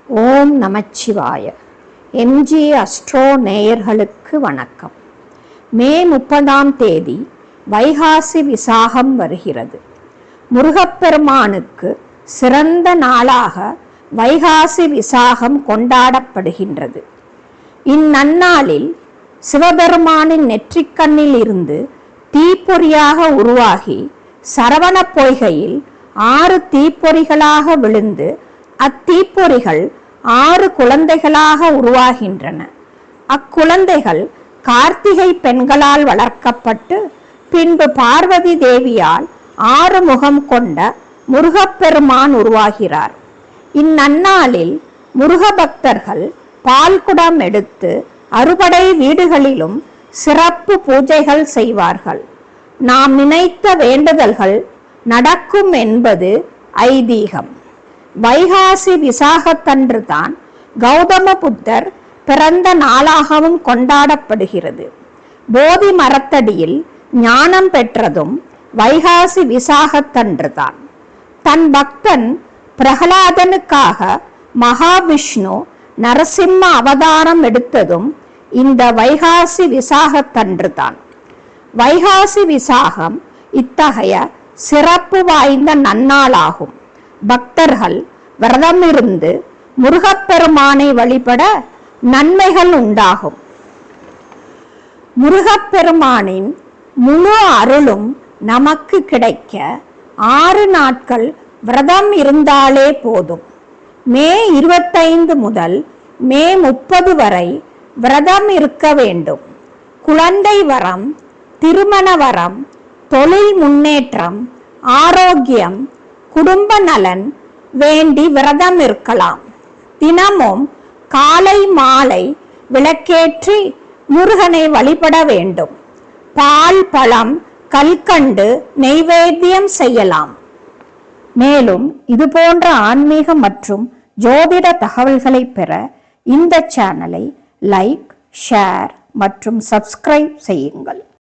ஓம் நமச்சிவாய. MG astro நேயர்களுக்கு வணக்கம். மே 30 வைகாசி விசாகம் வருகிறது. முருகப்பெருமானுக்கு சிறந்த நாளாக வைகாசி விசாகம் கொண்டாடப்படுகின்றது. இந்நன்னாளில் சிவபெருமானின் நெற்றிக்கண்ணில் இருந்து தீப்பொறியாக உருவாகி சரவண பொய்கையில் 6 தீப்பொறிகளாக விழுந்து அத்தீப்பொறிகள் 6 குழந்தைகளாக உருவாகின்றன. அக்குழந்தைகள் கார்த்திகை பெண்களால் வளர்க்கப்பட்டு பின்பு பார்வதி தேவியால் 6 முகம் கொண்ட முருகப்பெருமான் உருவாகிறார். இந்நன்னாளில் முருக பக்தர்கள் பால்குடம் எடுத்து அறுபடை வீடுகளிலும் சிறப்பு பூஜைகள் செய்வார்கள். நாம் நினைத்த வேண்டுதல்கள் நடக்கும் என்பது ஐதீகம். வைகாசி விசாகத்தன்று தான் கௌதம புத்தர் பிறந்த நாளாகவும் கொண்டாடப்படுகிறது. போதி மரத்தடியில் ஞானம் பெற்றதும் வைகாசி விசாகத்தன்று தான். தன் பக்தன் பிரகலாதனுக்காக மகாவிஷ்ணு நரசிம்ம அவதாரம் எடுத்ததும் இந்த வைகாசி விசாகத்தன்று தான். வைகாசி விசாகம் இத்தகைய சிறப்பு வாய்ந்த நன்னாளாகும். பக்தர்கள் விரதமிருந்து முருகப்பெருமானை வழிபட நன்மைகள் உண்டாகும். முருகப்பெருமானின் முழு அருளும் நமக்கு கிடைக்க 6 நாட்கள் விரதம் இருந்தாலே போதும். மே 25 முதல் மே 30 வரை விரதம் இருக்க வேண்டும். குழந்தை வரம், திருமண வரம், தொழில் முன்னேற்றம், ஆரோக்கியம், குடும்ப நலன் வேண்டி விரதம் இருக்கலாம். தினமும் காலை மாலை விளக்கேற்றி முருகனை வழிபட வேண்டும். பால், பழம், கல்கண்டு நெய்வேத்தியம் செய்யலாம். மேலும் இது போன்ற ஆன்மீக மற்றும் ஜோதிட தகவல்களை பெற இந்த சேனலை லைக், ஷேர் மற்றும் சப்ஸ்கிரைப் செய்யுங்கள்.